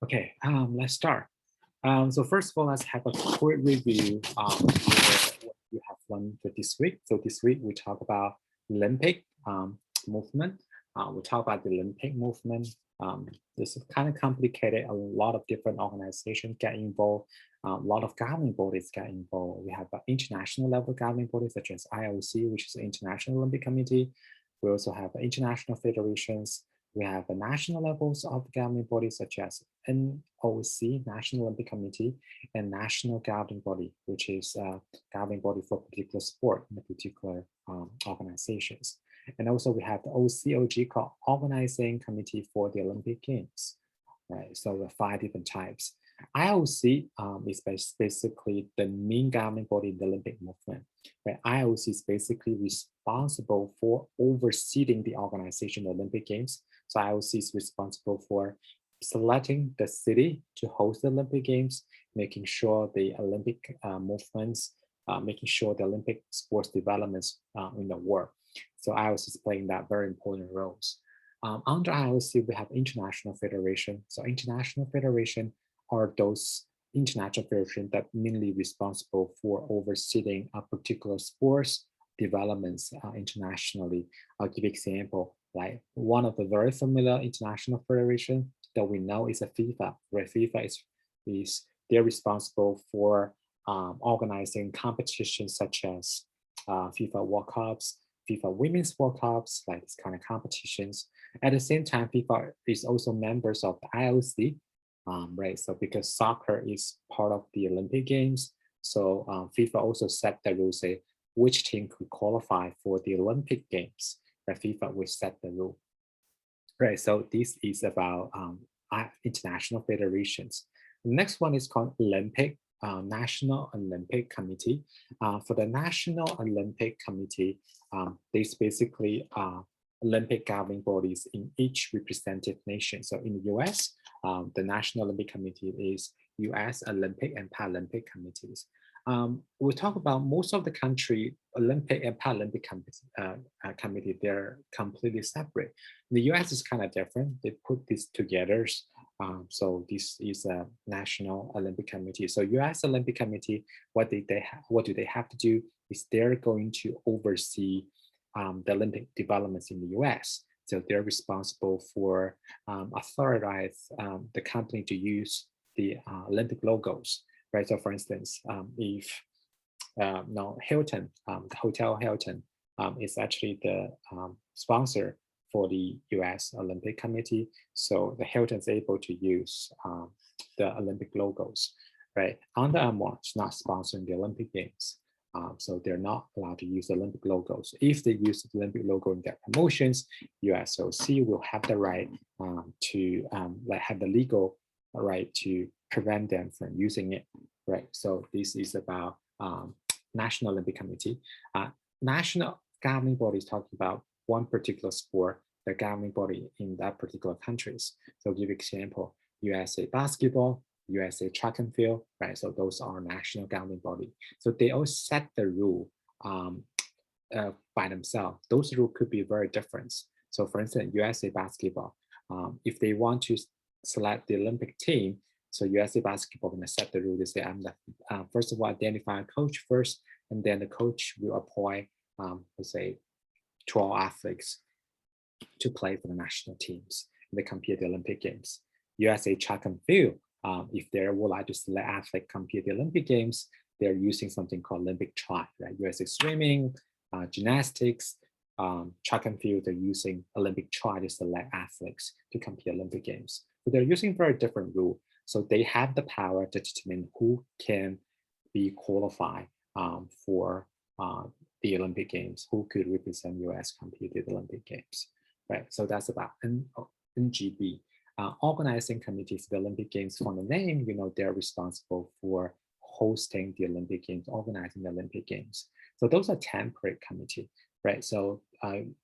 Okay, let's start. So first of all, let's have a quick review for what you have learned for this week. So this week we talk about Olympic movement. We talk about the Olympic movement. This is kind of complicated. A lot of different organizations get involved. A lot of governing bodies get involved. We have an international level governing bodies such as IOC, which is the International Olympic Committee. We also have international federations. We have the national levels of governing bodies such as NOC, National Olympic Committee, and National Governing Body, which is a governing body for particular sport in a particular organizations. And also we have the OCOG called Organizing Committee for the Olympic Games, right? So the 5 different types. IOC is basically the main governing body in the Olympic movement. Right? IOC is basically responsible for overseeing the organization of the Olympic Games. So IOC is responsible for selecting the city to host the Olympic Games, making sure the Olympic movements, making sure the Olympic sports developments in the world. So IOC is playing that very important roles. Under IOC, we have International Federation. So International Federation are those international federations that mainly responsible for overseeing a particular sports developments internationally. I'll give you an example. Like one of the very familiar international federation that we know is a FIFA, where FIFA is they're responsible for organizing competitions such as FIFA World Cups, FIFA Women's World Cups, like this kind of competitions. At the same time, FIFA is also members of the IOC, right? So because soccer is part of the Olympic Games, so FIFA also set the rules, say which team could qualify for the Olympic Games. Right? FIFA will set the rule. Right. So this is about international federations. The next one is called Olympic. National Olympic Committee. For the National Olympic Committee, there's basically Olympic governing bodies in each representative nation. So in the US, the National Olympic Committee is US Olympic and Paralympic committees. We talk about most of the country Olympic and Paralympic committee, they're completely separate. The US is kind of different. They put this together. So this is a National Olympic Committee. So US Olympic Committee, what do they have to do is they're going to oversee the Olympic developments in the US. So they're responsible for authorize the company to use the Olympic logos, right? So for instance, if now Hilton, the Hotel Hilton is actually the sponsor for the US Olympic Committee. So the Hilton is able to use the Olympic logos, right? Under Armour is not sponsoring the Olympic Games. So they're not allowed to use the Olympic logos. If they use the Olympic logo in their promotions, USOC will have the right to have the legal right to prevent them from using it, right? So this is about National Olympic Committee. National governing body is talking about one particular sport, the governing body in that particular countries. So I'll give you example, USA basketball, USA track and field, right? So those are national governing body. So they all set the rule by themselves. Those rules could be very different. So for instance, USA basketball, if they want to select the Olympic team, so USA basketball going to set the rule. They say, I'm the first of all identify a coach first, and then the coach will appoint, let's say, 12 athletes to play for the national teams. And they compete at the Olympic Games. USA track and field, if they would like to select athlete compete at the Olympic Games, they're using something called Olympic track, right? USA swimming, gymnastics, track and field, they're using Olympic track to select athletes to compete at Olympic Games. So they're using very different rule. So they have the power to determine who can be qualified for the Olympic Games, who could represent US compete at the Olympic Games, right? So that's about NGB. Organizing committees of the Olympic Games, from the name, they're responsible for hosting the Olympic Games, organizing the Olympic Games. So those are temporary committee, right? So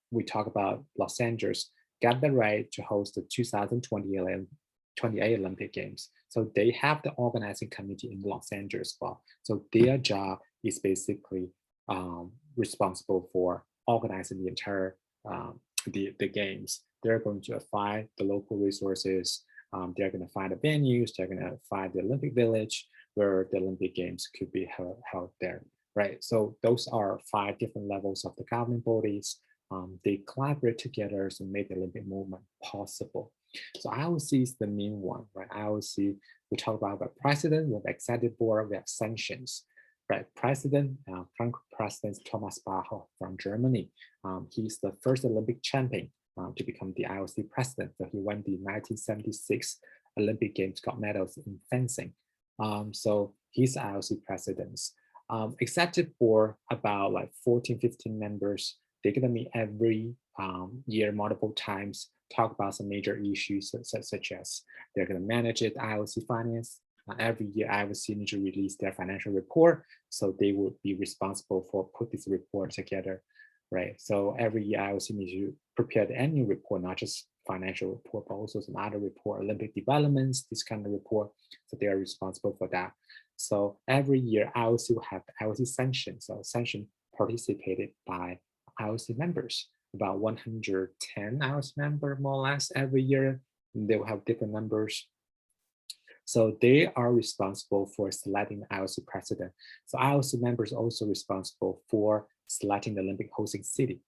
we talk about Los Angeles got the right to host the 2028 Olympic Games. So they have the organizing committee in Los Angeles as well. So their job is basically responsible for organizing the entire the games. They're going to find the local resources, They're going to find the venues, they're going to find the Olympic Village where the Olympic Games could be held there, right? So those are 5 different levels of the governing bodies. They collaborate together to make the Olympic movement possible. So IOC is the main one, right? IOC, we talk about the president, we have executive board, we have sanctions, right? Current president Thomas Bach from Germany. He's the first Olympic champion to become the IOC president. So he won the 1976 Olympic Games gold medals in fencing. So he's IOC president. Executive board, about like 14, 15 members. They're gonna meet every year, multiple times, talk about some major issues such as they're gonna manage it, IOC finance. Every year, IOC needs to release their financial report, so they would be responsible for put this report together, right? So every year, IOC needs to prepare the annual report, not just financial report, but also some other report, Olympic developments, this kind of report. So they are responsible for that. So every year, IOC will have IOC sanctions. So sanction participated by IOC members, about 110 IOC members more or less every year. They will have different numbers. So they are responsible for selecting the IOC president. So IOC members are also responsible for selecting the Olympic hosting city,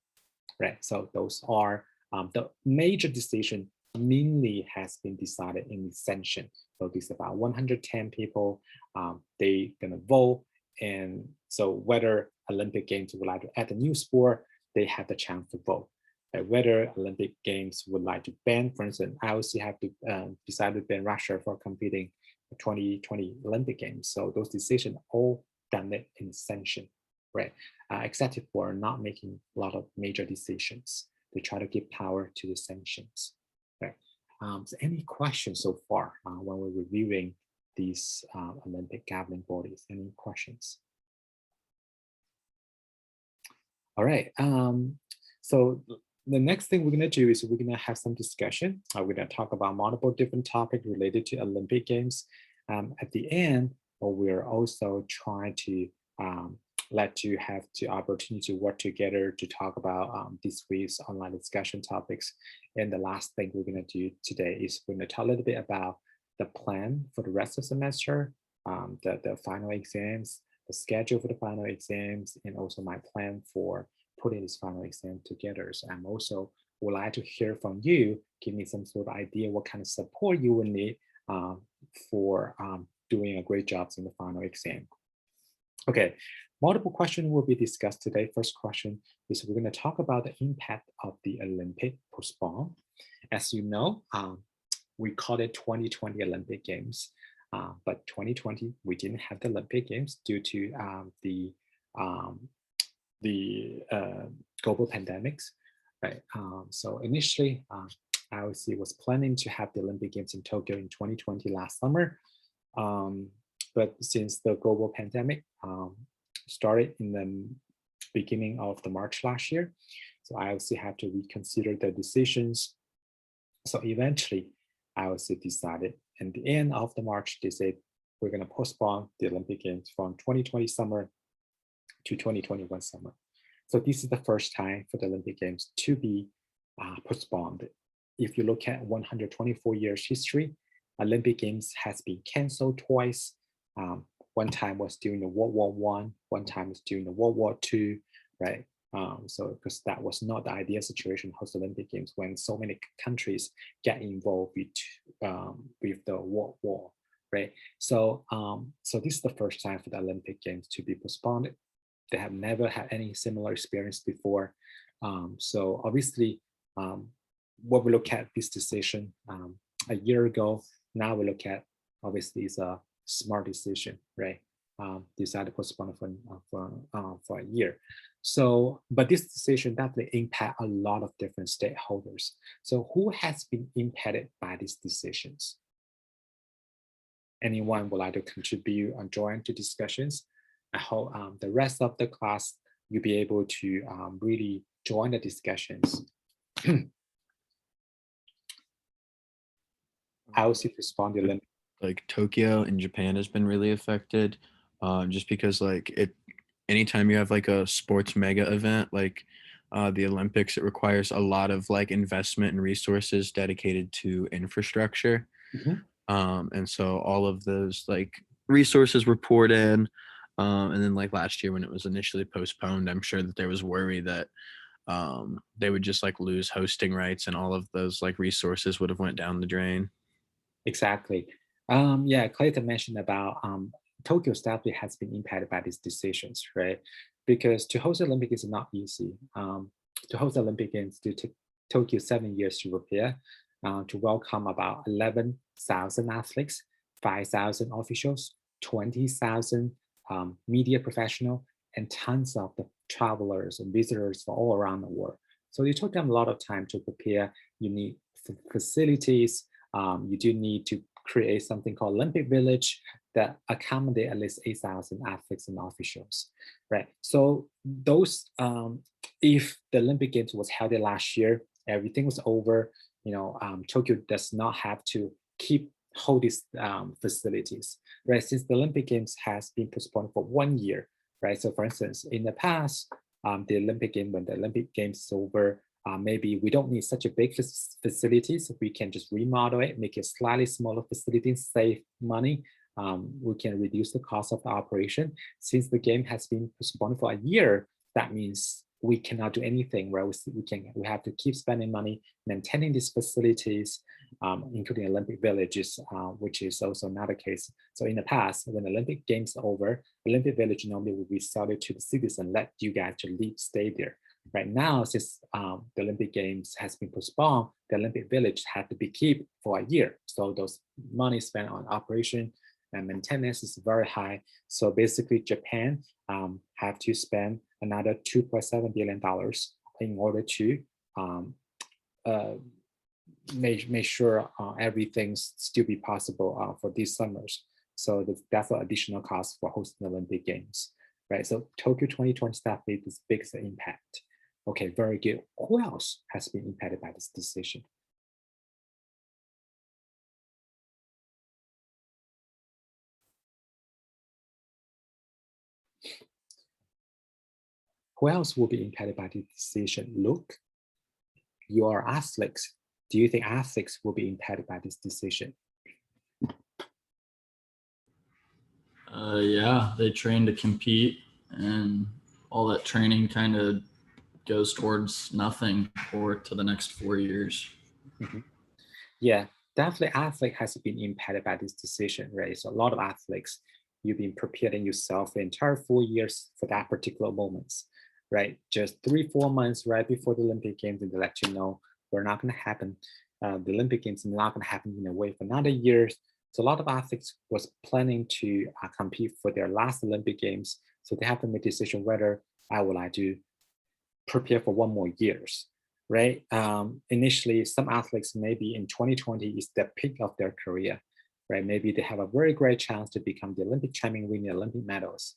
right? So those are the major decision mainly has been decided in the sanction. So this is about 110 people, they gonna vote. And so whether Olympic Games would like to add a new sport, they have the chance to vote. Whether Olympic Games would like to ban, for instance, IOC have to decide to ban Russia for competing 2020 Olympic Games. So those decisions all done it in sanction, right? Executive board are not making a lot of major decisions. They try to give power to the sanctions, right? So any questions so far when we're reviewing these Olympic governing bodies? Any questions? All right. So the next thing we're going to do is we're going to have some discussion. We're going to talk about multiple different topics related to Olympic Games. At the end, we're also trying to let you have the opportunity to work together to talk about this week's online discussion topics. And the last thing we're going to do today is we're going to talk a little bit about the plan for the rest of the semester, the final exams, the schedule for the final exams, and also my plan for putting this final exam together. So I'm also would like to hear from you, give me some sort of idea what kind of support you will need for doing a great job in the final exam. Okay, multiple questions will be discussed today. First question is we're going to talk about the impact of the Olympic postpone. As you know, we call it 2020 Olympic Games, but 2020 we didn't have the Olympic Games due to the global pandemics, right? So initially, IOC was planning to have the Olympic Games in Tokyo in 2020 last summer, but since the global pandemic started in the beginning of the March last year, so IOC had to reconsider the decisions. So eventually, IOC decided at the end of the March, they said, we're going to postpone the Olympic Games from 2020 summer to 2021 summer. So this is the first time for the Olympic Games to be postponed. If you look at 124 years history, Olympic Games has been canceled twice. One time was during the World War I, one time was during the World War II, right? So because that was not the ideal situation to host Olympic Games when so many countries get involved with the World War, right? So, so this is the first time for the Olympic Games to be postponed. They have never had any similar experience before. So obviously, when we look at this decision a year ago, now we look at, obviously it's a smart decision, right? Decided to postpone for a year. So, but this decision definitely impact a lot of different stakeholders. So who has been impacted by these decisions? Anyone would like to contribute and join to discussions? I hope the rest of the class, you'll be able to really join the discussions. IOC responded. Like Tokyo in Japan has been really affected, just because like anytime you have like a sports mega event like the Olympics, it requires a lot of like investment and resources dedicated to infrastructure. Mhm. And so all of those like resources were poured in. And then like last year when it was initially postponed, I'm sure that there was worry that they would just like lose hosting rights and all of those like resources would have went down the drain. Exactly. Yeah, Clayton mentioned about Tokyo definitely has been impacted by these decisions, right? Because to host the Olympic is not easy. To host the Olympic Games, to take Tokyo 7 years to prepare, to welcome about 11,000 athletes, 5,000 officials, 20,000 media professional, and tons of the travelers and visitors from all around the world. So it took them a lot of time to prepare. You need facilities, you do need to create something called Olympic Village that accommodate at least 8,000 athletes and officials, right? So those, if the Olympic Games was held last year, everything was over. Tokyo does not have to keep hold these facilities, right? Since the Olympic Games has been postponed for 1 year, right? So for instance, in the past, the Olympic Game, when the Olympic Games is over, maybe we don't need such a big facilities. We can just remodel it, make it slightly smaller facilities, save money. We can reduce the cost of the operation. Since the game has been postponed for a year, that means we cannot do anything, right? We have to keep spending money maintaining these facilities, including Olympic villages, which is also another case. So in the past, when the Olympic Games are over, Olympic Village normally will be sold to the citizens, let you guys to live, stay there. Right now, since the Olympic Games has been postponed, the Olympic Village had to be kept for a year. So those money spent on operation and maintenance is very high. So basically, Japan have to spend another $2.7 billion in order to uh, make sure everything's still be possible for these summers. So that's an additional cost for hosting the Olympic Games, right? So Tokyo 2020 staff made this biggest impact. Okay, very good. Who else has been impacted by this decision? Who else will be impacted by this decision? Look, you are athletes. Do you think athletes will be impacted by this decision? Yeah, they train to compete, and all that training kind of goes towards nothing for to the next 4 years. Mhm. Yeah, definitely athlete has been impacted by this decision, right? So a lot of athletes, you've been preparing yourself the entire 4 years for that particular moments, right? Just 3, 4 months right before the Olympic Games, and they let you know we're not going to happen. The Olympic Games are not going to happen in a way for another year. So a lot of athletes was planning to compete for their last Olympic Games. So they have to make a decision whether I would like to prepare for 1 more years, right? Initially, some athletes maybe in 2020 is the peak of their career, right? Maybe they have a very great chance to become the Olympic champion, winning Olympic medals.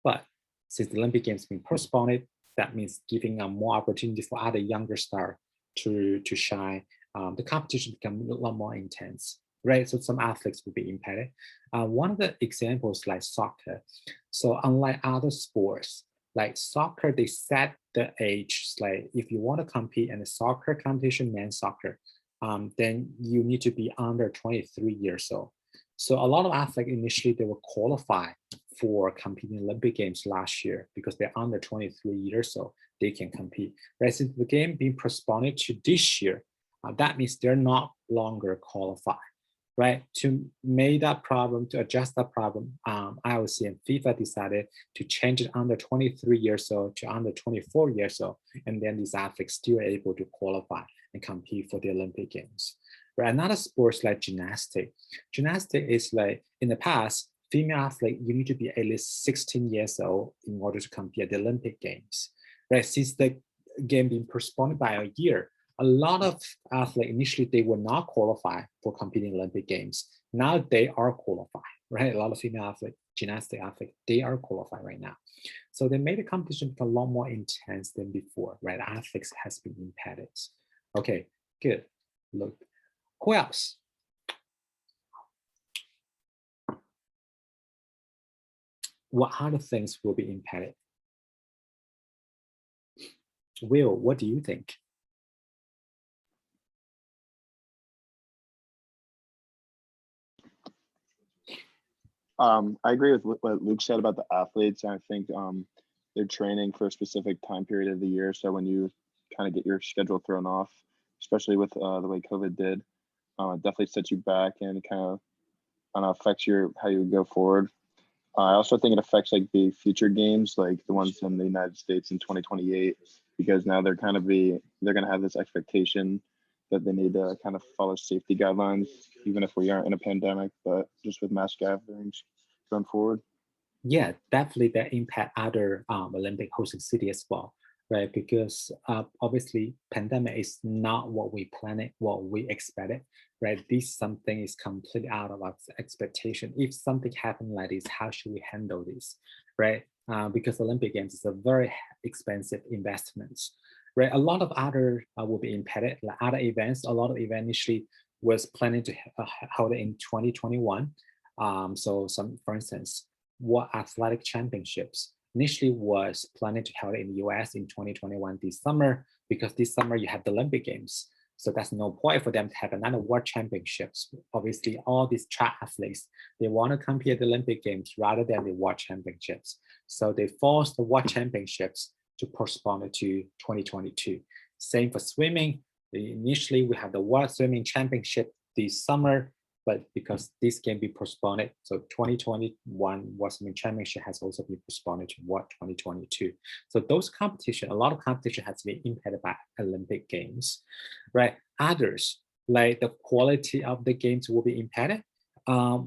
But since the Olympic Games been postponed, that means giving more opportunity for other younger stars to shine. The competition become a lot more intense, right? So some athletes will be impacted. One of the examples like soccer. So unlike other sports, like soccer, they set the age. Like if you want to compete in a soccer competition, men's soccer, then you need to be under 23 years old. So a lot of athletes initially they will qualify for competing Olympic Games last year because they're under 23 years old, they can compete. Right, since the game being postponed to this year, that means they're not longer qualified. Right, to make that problem, to adjust that problem, IOC and FIFA decided to change it under 23 years old to under 24 years old, and then these athletes still able to qualify and compete for the Olympic Games. Right, another sports like gymnastics. Gymnastics is like in the past, female athlete, you need to be at least 16 years old in order to compete at the Olympic Games. Right, since the game being postponed by a year, a lot of athletes initially they were not qualify for competing Olympic Games. Now they are qualified, right? A lot of female athletes, gymnastic athletes, they are qualified right now. So they made the competition a lot more intense than before, right? Athletes has been impacted. Okay, good. Look, who else? What other things will be impacted? Will, what do you think? I agree with what Luke said about the athletes. I think they're training for a specific time period of the year. So when you kind of get your schedule thrown off, especially with the way COVID did, it definitely sets you back and kind of affects your how you go forward. I also think it affects like the future games, like the ones in the United States in 2028, because now they're going to have this expectation that they need to kind of follow safety guidelines, even if we aren't in a pandemic, but just with mass gatherings going forward. Yeah, definitely that impact other Olympic hosting city as well, right? Because obviously pandemic is not what we planned, what we expected, right? This something is completely out of our expectation. If something happened like this, how should we handle this, right? Because Olympic Games is a very expensive investment, right? A lot of other will be impacted, like other events. A lot of events initially was planning to hold it in 2021. So for instance, World Athletic Championships initially was planning to hold in the US in 2021 this summer, because this summer you have the Olympic Games. So that's no point for them to have another World Championships. Obviously, all these track athletes, they want to compete at the Olympic Games rather than the World Championships. So they forced the World Championships to postpone it to 2022. Same for swimming. Initially, we have the World Swimming Championship this summer, but because this can be postponed, so 2021 World Swimming Championship has also been postponed to what 2022. So those competition, a lot of competition has been impacted by Olympic Games, right? Others, like the quality of the games will be impacted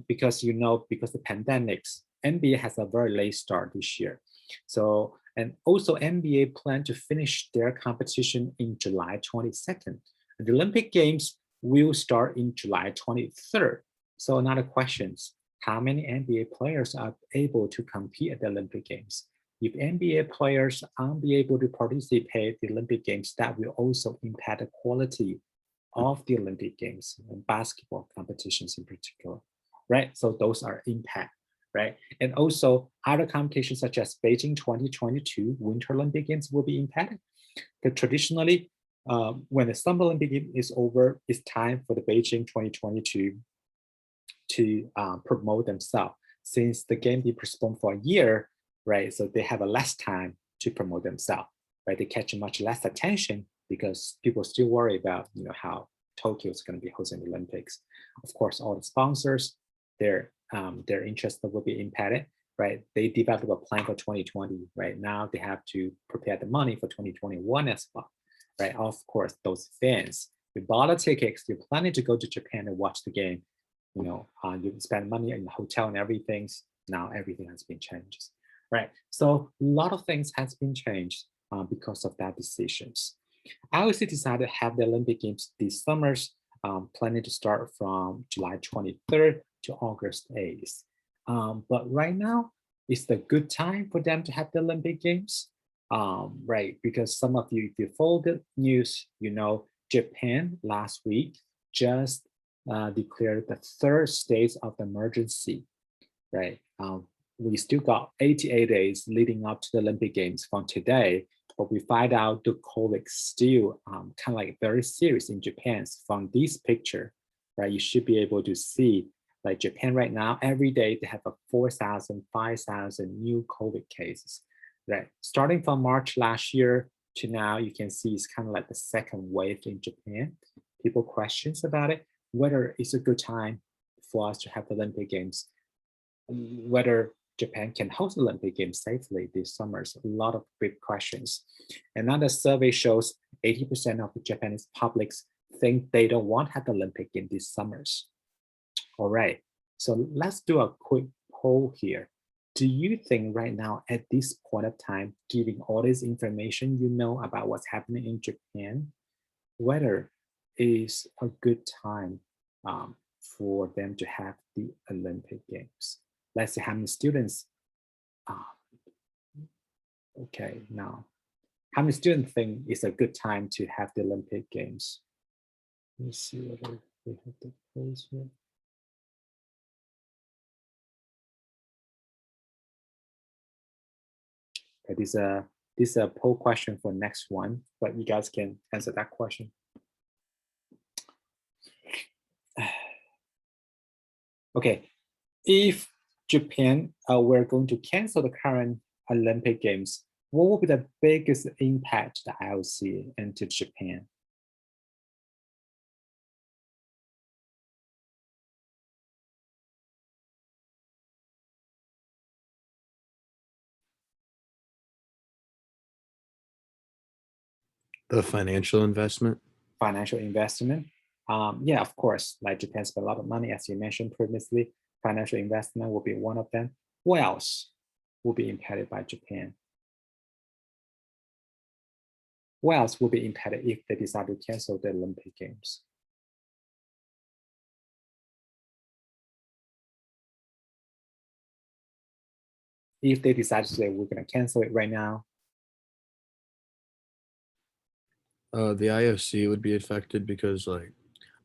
because because the pandemics, NBA has a very late start this year. So, and also NBA plan to finish their competition in July 22nd. The Olympic Games will start in July 23rd. So another question is, how many NBA players are able to compete at the Olympic Games? If NBA players aren't be able to participate in the Olympic Games, that will also impact the quality of the Olympic Games and basketball competitions in particular, right? So those are impact, right? And also other competitions such as Beijing 2022 Winter Olympic Games will be impacted. But traditionally, when the Summer Olympic Games is over, it's time for the Beijing 2022 to promote themselves. Since the game be postponed for a year, right? So they have a less time to promote themselves, right? They catch much less attention because people still worry about how Tokyo is going to be hosting the Olympics. Of course, all the sponsors, their interest will be impacted, right? They develop a plan for 2020, right? Now they have to prepare the money for 2021 as well, right? Of course, those fans, you bought a ticket, you're planning to go to Japan and watch the game, you spend money in the hotel and everything. Now everything has been changed, right? So a lot of things has been changed because of that decisions. IOC decided to have the Olympic Games this summer, planning to start from July 23rd to August 8th. But right now, it's the good time for them to have the Olympic Games, right? Because some of you, if you follow the news, Japan last week just declared the third state of the emergency, right? We still got 88 days leading up to the Olympic Games from today, but we find out the COVID still kind of like very serious in Japan. From this picture, right, you should be able to see like Japan right now, every day they have a 4,000, 5,000 new COVID cases, right? Starting from March last year to now, you can see it's kind of like the second wave in Japan. People questions about it, whether it's a good time for us to have the Olympic Games, whether Japan can host the Olympic Games safely this summer. A lot of big questions. Another survey shows 80% of the Japanese publics think they don't want to have the Olympic Games this summer. All right, so let's do a quick poll here. Do you think right now at this point of time, giving all this information about what's happening in Japan, whether is a good time for them to have the Olympic Games? Let's see how many students. Okay, now, how many students think it's a good time to have the Olympic Games? Let me see whether we have the polls here. Okay, this is a poll question for next one, but you guys can answer that question. Okay, if Japan were going to cancel the current Olympic Games, what will be the biggest impact the IOC into Japan? The financial investment. Financial investment. Yeah, of course, like Japan spent a lot of money, as you mentioned previously. Financial investment will be one of them. What else will be impacted by Japan? What else will be impacted if they decide to cancel the Olympic Games? If they decide to say we're going to cancel it right now, The IOC would be affected because like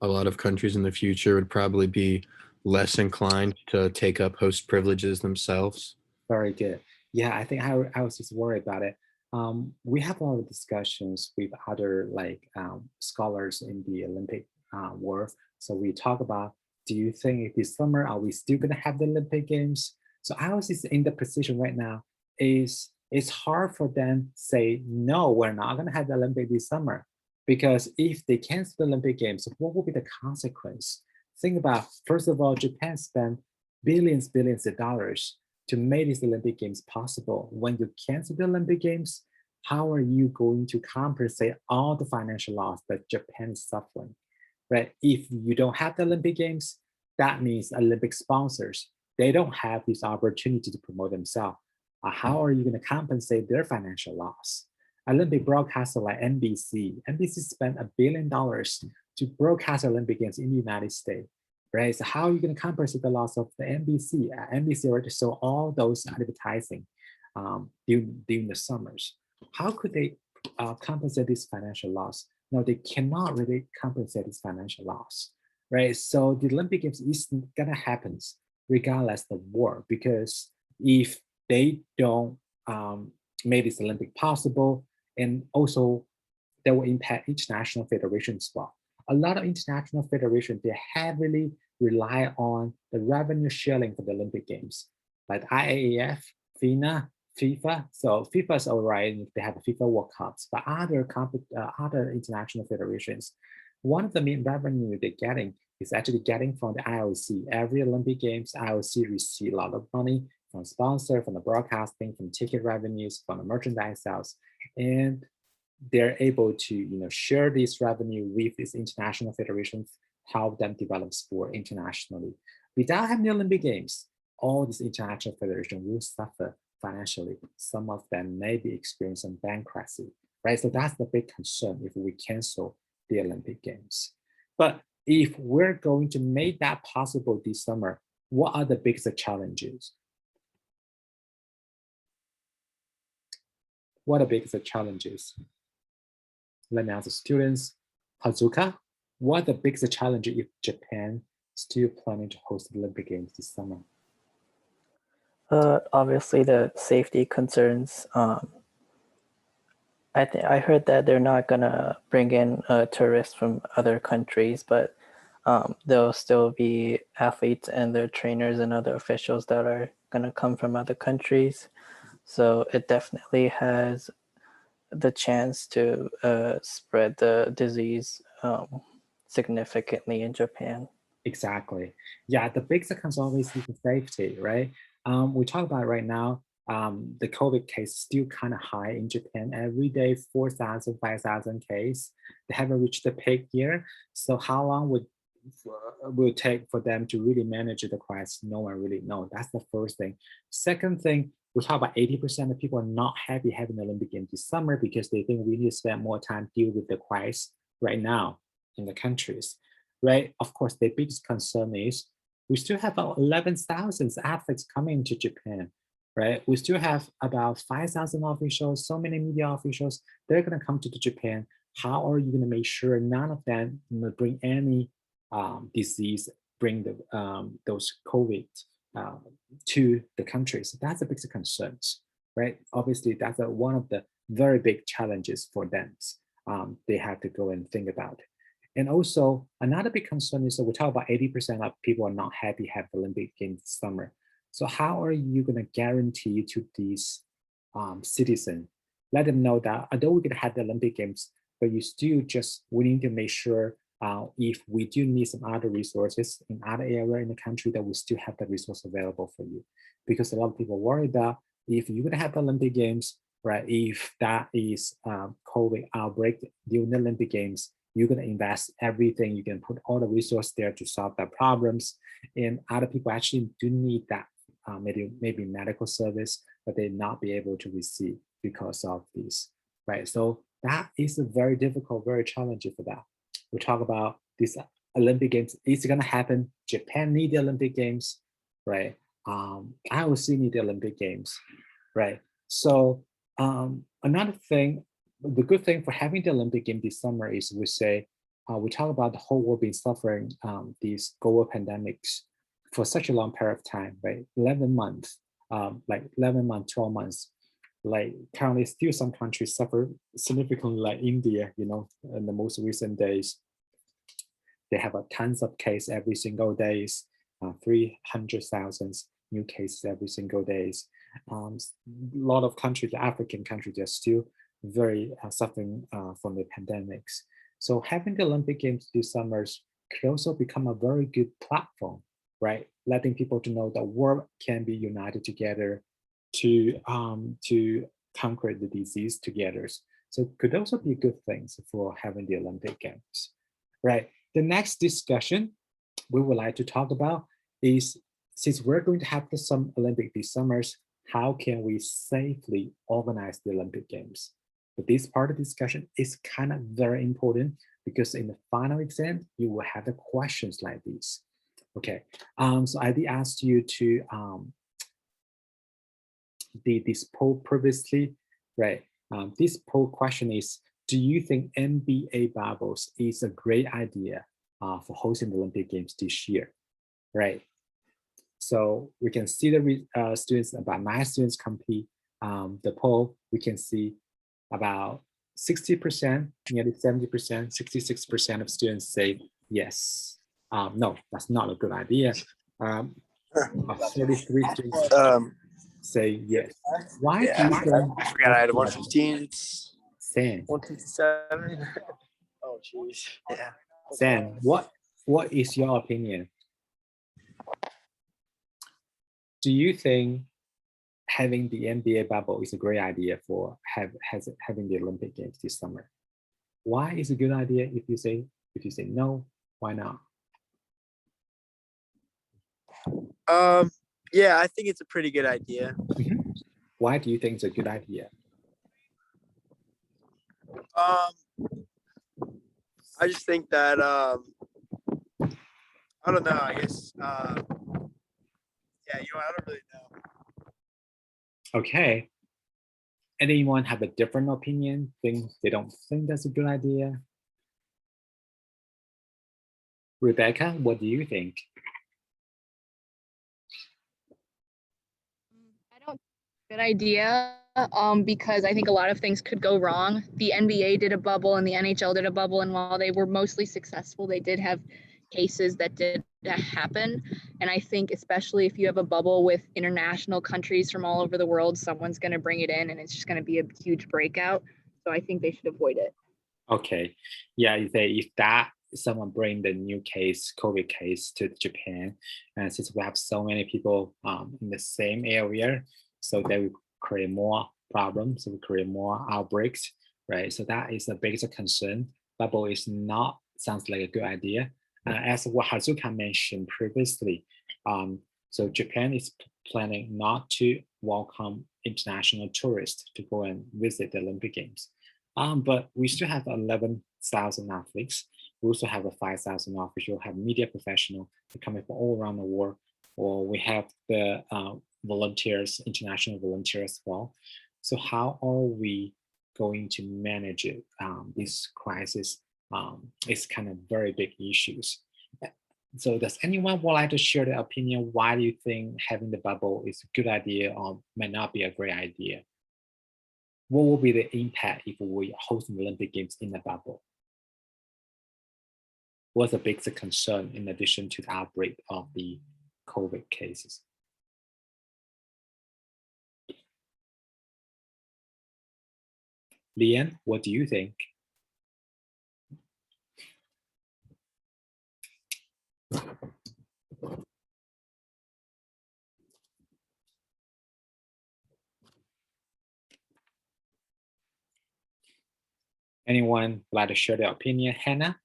a lot of countries in the future would probably be less inclined to take up host privileges themselves. very good. Yeah, I think I was just worried about it. We have a lot of discussions with other like scholars in the Olympic world. So we talk about, do you think this summer are we still going to have the Olympic Games? So IOC is in the position right now is it's hard for them to say no, we're not going to have the Olympic this summer, because if they cancel the Olympic Games, what will be the consequence? Think about, first of all, Japan spent billions of dollars to make these Olympic Games possible. When you cancel the Olympic Games, how are you going to compensate all the financial loss that Japan is suffering, right? If you don't have the Olympic Games, that means Olympic sponsors, they don't have this opportunity to promote themselves. How are you going to compensate their financial loss? Olympic broadcaster like NBC spent $1 billion to broadcast Olympic Games in the United States. Right? So how are you going to compensate the loss of the NBC? NBC already saw all those advertising during the summers. How could they compensate this financial loss? No, they cannot really compensate this financial loss, right? So the Olympic Games is gonna happen regardless of the war, because if they don't make this Olympic possible, and also that will impact international federation as well. A lot of international federations, they heavily rely on the revenue sharing for the Olympic Games, like IAAF, FINA, FIFA. So FIFA is all right if they have a FIFA World Cups, but other international federations, one of the main revenue they're getting is actually getting from the IOC. Every Olympic Games, IOC receive a lot of money from sponsor, from the broadcasting, from ticket revenues, from the merchandise sales, and they're able to share this revenue with these international federations, help them develop sport internationally. Without having the Olympic Games, all these international federations will suffer financially. Some of them may be experiencing bankruptcy, right? So that's the big concern if we cancel the Olympic Games. But if we're going to make that possible this summer, what are the biggest challenges? What are the biggest challenges? Let me ask the students. Hazuka, what are the biggest challenges if Japan still planning to host the Olympic Games this summer? Obviously, the safety concerns. I heard that they're not gonna bring in tourists from other countries, but there'll still be athletes and their trainers and other officials that are gonna come from other countries. So it definitely has the chance to spread the disease significantly in Japan. Exactly. Yeah, the biggest concern is the safety, right? We talk about right now, the COVID case is still kind of high in Japan. Every day, 4,000, 5,000 cases. They haven't reached the peak here. So how long would it take for them to really manage the crisis? No one really knows. That's the first thing. Second thing, we talk about 80% of people are not happy having the Olympic Games this summer because they think we need to spend more time deal with the crisis right now in the countries, right? Of course, the biggest concern is we still have about 11,000 athletes coming to Japan, right? We still have about 5,000 officials, so many media officials, they're gonna come to Japan. How are you gonna make sure none of them bring any disease, bring those COVID to the country? So that's the biggest concerns, right? Obviously, that's one of the very big challenges for them. They have to go and think about. And also, another big concern is that we talk about 80% of people are not happy have the Olympic Games this summer. So how are you going to guarantee to these citizens, let them know that although we're going to have the Olympic Games, but you still just, we need to make sure if we do need some other resources in other area in the country, that we still have the resource available for you. Because a lot of people worry that if you're going to have the Olympic Games, right, if that is COVID outbreak during the Olympic Games, you're going to invest everything, you can put all the resources there to solve the problems, and other people actually do need that maybe medical service, but they not be able to receive because of this, right? So that is a very difficult, very challenging for that. We talk about this Olympic Games, it's going to happen. Japan need the Olympic Games, right? IOC need the Olympic Games, right? So another thing, the good thing for having the Olympic Game this summer is we talk about the whole world being suffering these global pandemics for such a long period of time, right? 11 months, like 11 months, 12 months. Like currently still some countries suffer significantly, like India, you know, in the most recent days. They have tons of cases every single days, 300,000 new cases every single days. A lot of countries, the African countries, are still very suffering from the pandemics. So having the Olympic Games this summer could also become a very good platform, right? Letting people to know that world can be united together to conquer the disease together. So could also be good things for having the Olympic Games, right? The next discussion we would like to talk about is, since we're going to have some Olympic this summer, how can we safely organize the Olympic Games? But this part of the discussion is kind of very important, because in the final exam, you will have the questions like these. Okay, so I did ask you to this poll previously, right? This poll question is, do you think NBA bubbles is a great idea for hosting the Olympic Games this year, right? So we can see the students, about 9 students complete the poll. We can see about 60%, nearly 70%, 66% of students say yes. No, that's not a good idea. 33 students say yes. Why do you think? I forgot I had 115. It's Sam, 157. Oh, jeez. Yeah. Sam, what is your opinion? Do you think having the NBA bubble is a great idea for having the Olympic Games this summer? Why is it a good idea? If you say no, why not? Yeah, I think it's a pretty good idea. Why do you think it's a good idea? I just think that I don't know. I guess yeah, I don't really know. Okay. Anyone have a different opinion? Think they don't think that's a good idea? Rebecca, what do you think? I don't think it's a good idea because I think a lot of things could go wrong. The NBA did a bubble and the NHL did a bubble, and while they were mostly successful, they did have cases that did happen. And I think especially if you have a bubble with international countries from all over the world, someone's going to bring it in and it's just going to be a huge breakout. So I think they should avoid it. Okay, yeah, you say if that someone bring the new case, COVID case to Japan, and since we have so many people in the same area, so that will create more problems, so we create more outbreaks, right? So that is the biggest concern. Bubble is not, sounds like a good idea. As what Hazuka mentioned previously, so Japan is planning not to welcome international tourists to go and visit the Olympic Games. But we still have 11,000 athletes. We also have 5,000 officials, have media professionals coming from all around the world, or we have the volunteers, international volunteers as well. So how are we going to manage it? This crisis is kind of very big issues. So does anyone would like to share their opinion? Why do you think having the bubble is a good idea or may not be a great idea? What will be the impact if we host the Olympic Games in the bubble? What's the biggest concern in addition to the outbreak of the COVID cases? Lian, what do you think? Anyone like to share their opinion? Hannah?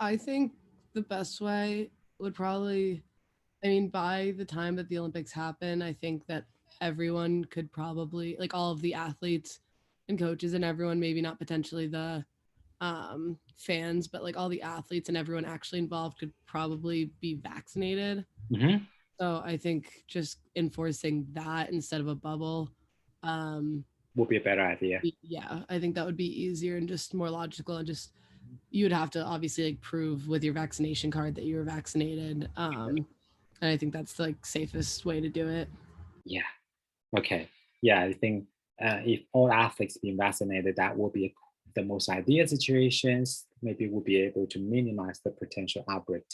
I think the best way would probably, I mean, by the time that the Olympics happen, I think that everyone could probably, like all of the athletes and coaches and everyone, maybe not potentially the fans, but like all the athletes and everyone actually involved could probably be vaccinated. Mhm. So I think just enforcing that instead of a bubble, Would be a better idea. yeah, I think that would be easier and just more logical, and just you would have to obviously like prove with your vaccination card that you were vaccinated. And I think that's the like safest way to do it. Yeah. Okay. Yeah, I think if all athletes being vaccinated, that will be the most ideal situations. Maybe we'll be able to minimize the potential outbreak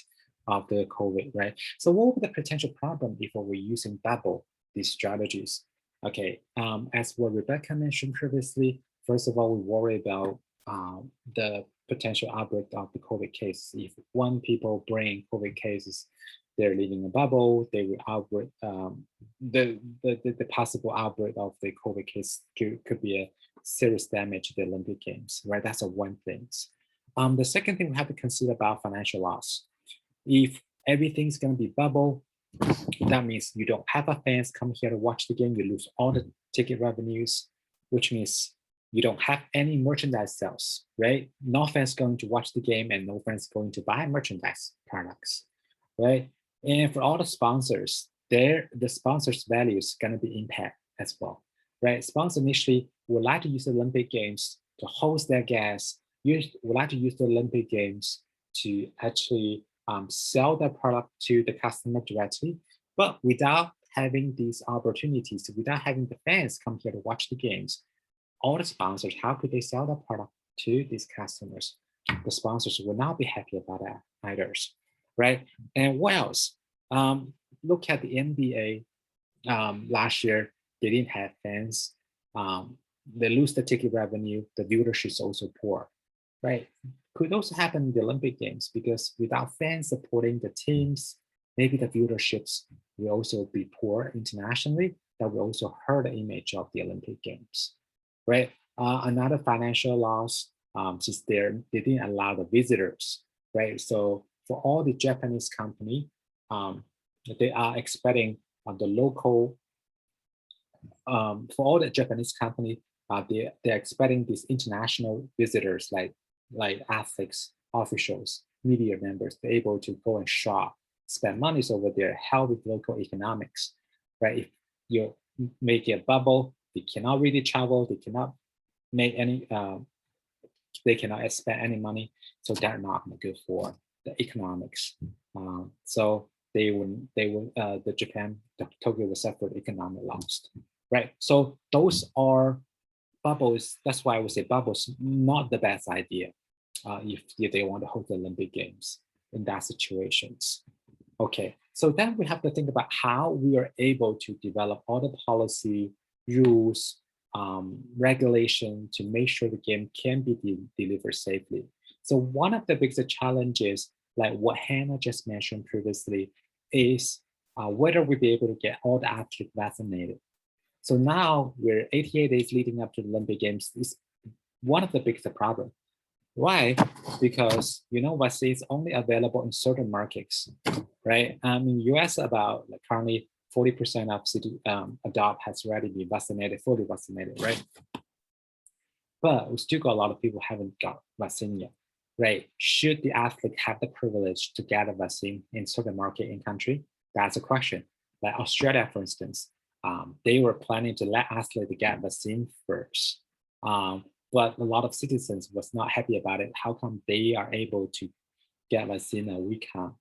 of the COVID, right? So what would be the potential problem if we're using bubble, these strategies? Okay, as what Rebecca mentioned previously, first of all, we worry about the potential outbreak of the COVID case. If one people bring COVID cases, they're living a bubble, they will outbreak, the possible outbreak of the COVID case could be a serious damage to the Olympic Games, right? That's a one thing. The second thing we have to consider about financial loss. If everything's going to be bubble, that means you don't have a fans come here to watch the game, you lose all the ticket revenues, which means you don't have any merchandise sales, right? No fans going to watch the game and no fans going to buy merchandise products, right? And for all the sponsors, the sponsors' value is going to be impact as well, right? Sponsors initially would like to use the Olympic Games to host their guests, would like to use the Olympic Games to actually sell their product to the customer directly, but without having these opportunities, without having the fans come here to watch the games, all the sponsors, how could they sell their product to these customers? The sponsors will not be happy about that either, right? And what else? Look at the NBA last year, they didn't have fans. They lose the ticket revenue, the viewership is also poor, right? Could also happen in the Olympic Games because without fans supporting the teams, maybe the viewerships will also be poor internationally. That will also hurt the image of the Olympic Games, right? Another financial loss, since they didn't allow the visitors, right? So for all the Japanese company, they are expecting the local, for all the Japanese company, they're expecting these international visitors like athletes, officials, media members, they're able to go and shop, spend money over there, help with local economics, right? If you make a bubble, they cannot really travel, they cannot make any, they cannot spend any money, so they're not good for the economics. So the Japan, the Tokyo will suffer economic loss, right? So those are bubbles. That's why I would say bubbles not the best idea if they want to hold the Olympic Games in that situations. Okay, so then we have to think about how we are able to develop all the policy, rules, regulation to make sure the game can be delivered safely. So one of the biggest challenges, like what Hannah just mentioned previously, is whether we'll be able to get all the athletes vaccinated. So now we're 88 days leading up to the Olympic Games. Is one of the biggest problems. Why? Because vaccine is only available in certain markets, right? In US, about currently 40% of adult has already been vaccinated, fully vaccinated, right? But we still got a lot of people haven't got vaccine yet, right? Should the athlete have the privilege to get a vaccine in certain market in country? That's a question. Like Australia, for instance, they were planning to let athletes get vaccine first. But a lot of citizens was not happy about it. How come they are able to get vaccine and we can't,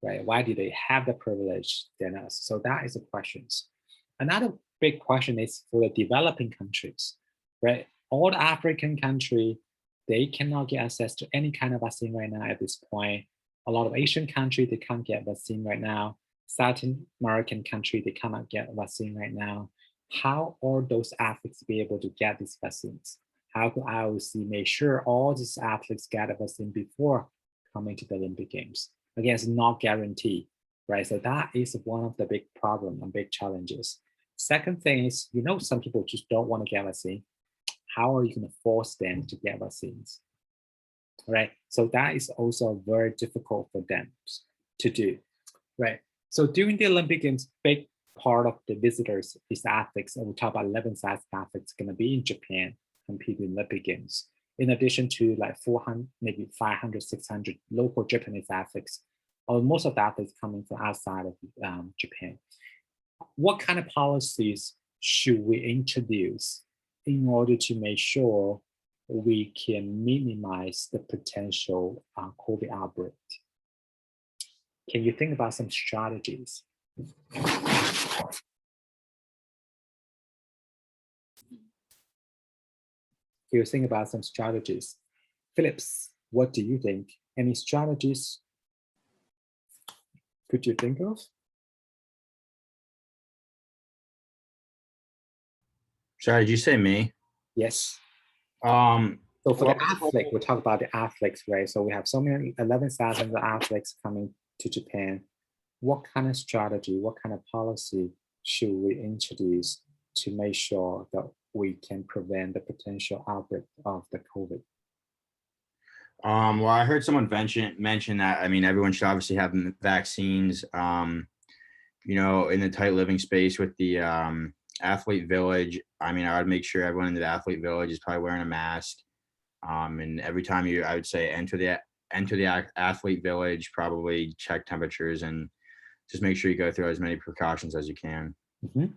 right? Why do they have the privilege than us? So that is a question. Another big question is for the developing countries, right? All the African country, they cannot get access to any kind of vaccine right now at this point. A lot of Asian countries, they can't get vaccine right now. certain American country, they cannot get a vaccine right now. How are those athletes be able to get these vaccines? How could IOC make sure all these athletes get a vaccine before coming to the Olympic Games? Again, it's not guaranteed, right? So that is one of the big problem and big challenges. Second thing is, some people just don't want to get a vaccine. How are you going to force them to get vaccines? Right. So that is also very difficult for them to do. Right. So during the Olympic Games, big part of the visitors is athletes, and we talk about 11 athletes going to be in Japan competing in Olympic Games. In addition to like 400, maybe 500, 600 local Japanese athletes, or most of the athletes coming from outside of Japan. What kind of policies should we introduce in order to make sure we can minimize the potential COVID outbreak? Can you think about some strategies? Can you think about some strategies? Phillips, what do you think? Any strategies could you think of? Sorry, did you say me? Yes. Um, So for well, the athlete, we talk about the athletes, right? So we have so many 11,000 athletes coming to Japan. What kind of strategy, what kind of policy should we introduce to make sure that we can prevent the potential outbreak of the COVID? well, I heard someone mention that. I mean, everyone should obviously have vaccines. In the tight living space with the athlete village. I mean, I would make sure everyone in the athlete village is probably wearing a mask. And every time I would say enter the athlete village, probably check temperatures and just make sure you go through as many precautions as you can. Mm-hmm.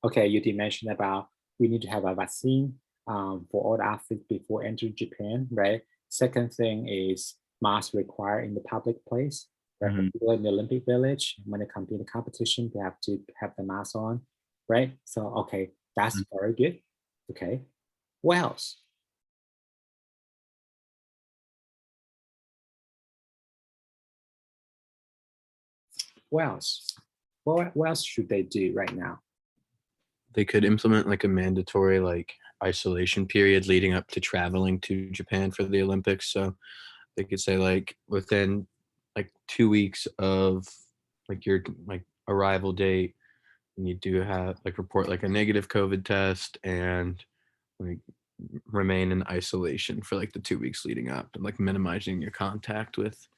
Okay, you did mention about we need to have a vaccine for all the athletes before entering Japan, right? Second thing is mask required in the public place, right? Mhm. Particularly in the Olympic Village, when they compete in competition, they have to have the mask on, right? So, okay, that's very good. Okay, what else? What else? What else should they do right now? They could implement like a mandatory like isolation period leading up to traveling to Japan for the Olympics. So they could say like within like 2 weeks of like your like arrival date, you need to have like report like a negative COVID test and like remain in isolation for like the 2 weeks leading up and like minimizing your contact with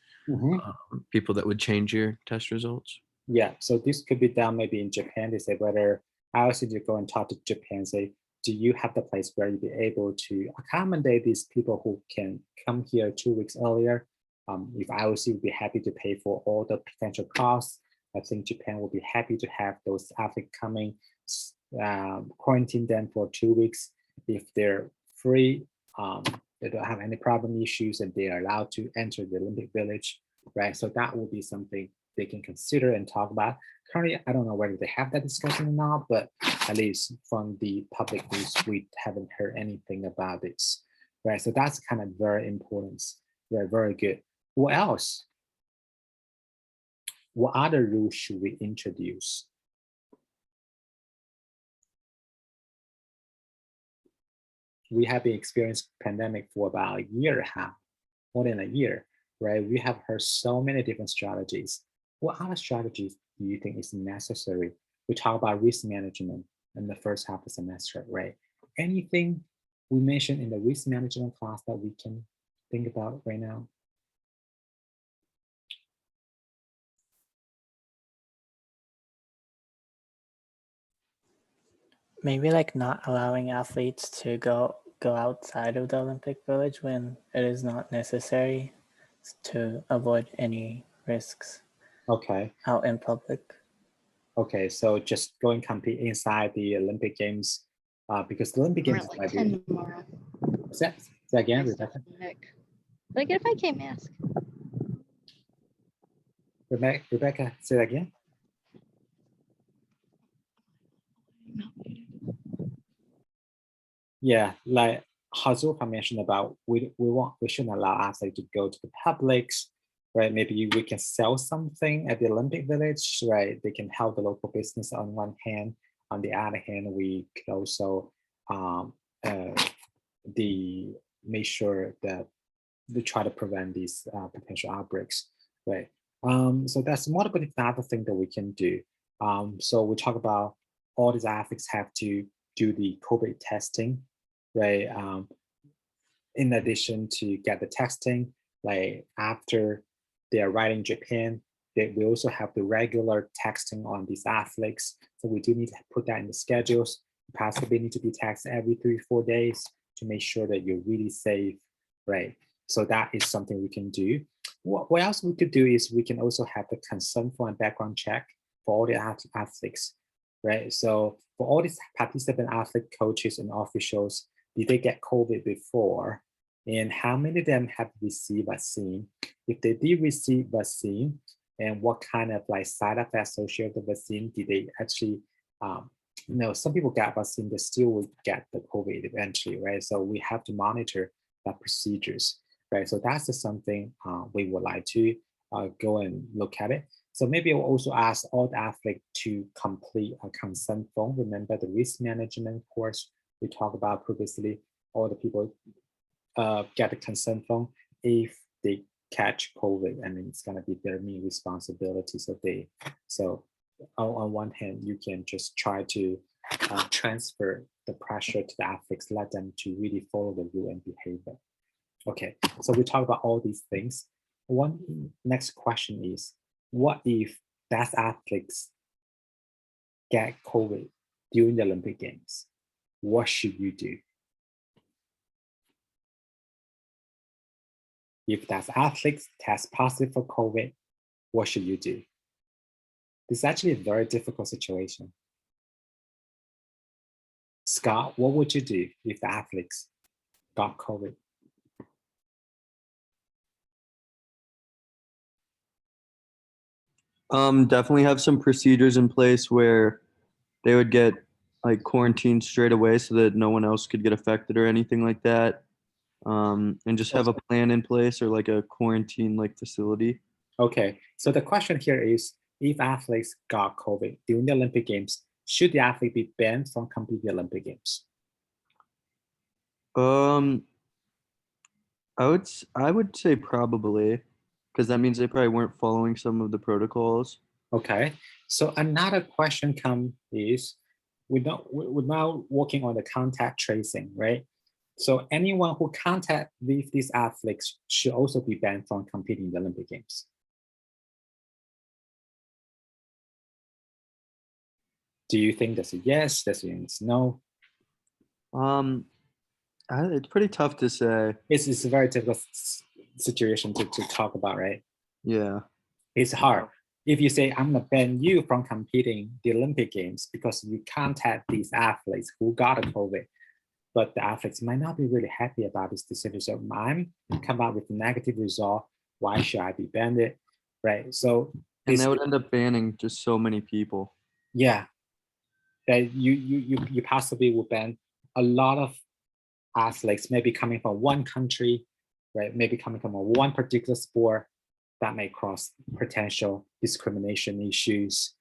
people that would change your test results. Yeah, so this could be done maybe in Japan. They say whether IOC to go and talk to Japan, say, do you have the place where you'll be able to accommodate these people who can come here 2 weeks earlier? If IOC would be happy to pay for all the potential costs, I think Japan will be happy to have those athletes coming, quarantine them for 2 weeks. If they're free, they don't have any problem issues, and they are allowed to enter the Olympic Village, right? So that will be something they can consider and talk about. Currently, I don't know whether they have that discussion or not, but at least from the public news, we haven't heard anything about this, right? So that's kind of very important, very, very good. What else? What other rules should we introduce? We have been experiencing pandemic for about a year and a half, more than a year, right? We have heard so many different strategies. What other strategies do you think is necessary? We talk about risk management in the first half of the semester, right? Anything we mentioned in the risk management class that we can think about right now? Maybe like not allowing athletes to go outside of the Olympic Village when it is not necessary to avoid any risks Okay. out in public. Okay, so just go and compete inside the Olympic Games because the Olympic Games Like might 10 be. tomorrow. What's that? Say that again, Nice Rebecca. Nick. Did I get a 5K mask? Rebecca, say that again. Yeah, like Hazulka mentioned about we shouldn't allow athletes to go to the publics right? Maybe we can sell something at the Olympic Village, right? They can help the local business on one hand. On the other hand, we could also make sure that they try to prevent these potential outbreaks, right? So that's multiple other thing that we can do. So we talk about all these athletes have to do the COVID testing, right? In addition to get the testing, like after they arrive in Japan, we also have the regular testing on these athletes. So we do need to put that in the schedules. Possibly need to be tested every 3-4 days to make sure that you're really safe, right? So that is something we can do. What else we could do is we can also have the consent form and background check for all the athletes, right? So for all these participant athlete coaches and officials, did they get COVID before? And how many of them have received vaccine? If they did receive vaccine, and what kind of like side effects associated with the vaccine did they actually, some people get vaccine, they still will get the COVID eventually, right? So we have to monitor that procedures, right? So that's just something we would like to go and look at it. So maybe I'll also ask all the athletes to complete a consent form. Remember the risk management course we talked about previously, all the people get a consent form if they catch COVID, and it's going to be their main responsibility. So on one hand, you can just try to transfer the pressure to the athletes, let them to really follow the rule and behavior. Okay, so we talk about all these things. One next question is, what if that athletes get COVID during the Olympic Games? What should you do? If that athletes test positive for COVID, what should you do? This is actually a very difficult situation. Scott, what would you do if the athletes got COVID? Definitely have some procedures in place where they would get like quarantined straight away so that no one else could get affected or anything like that. And just have a plan in place or like a quarantine like facility. Okay, so the question here is, if athletes got COVID during the Olympic Games, should the athlete be banned from competing in the Olympic Games? I would say probably, because that means they probably weren't following some of the protocols. Okay, so another question is, we're now working on the contact tracing, right? So anyone who contact with these athletes should also be banned from competing in the Olympic Games. Do you think that's a yes? That's a no? It's pretty tough to say. It's a very difficult situation to talk about, right? Yeah. It's hard. If you say, I'm gonna ban you from competing the Olympic Games because you contact these athletes who got a COVID, but the athletes might not be really happy about this decision. So I'm come out with a negative result. Why should I be banned? Right. So and they would end up banning just so many people. Yeah. That you possibly will ban a lot of athletes, maybe coming from one country, right? Maybe coming from one particular sport that may cause potential discrimination issues,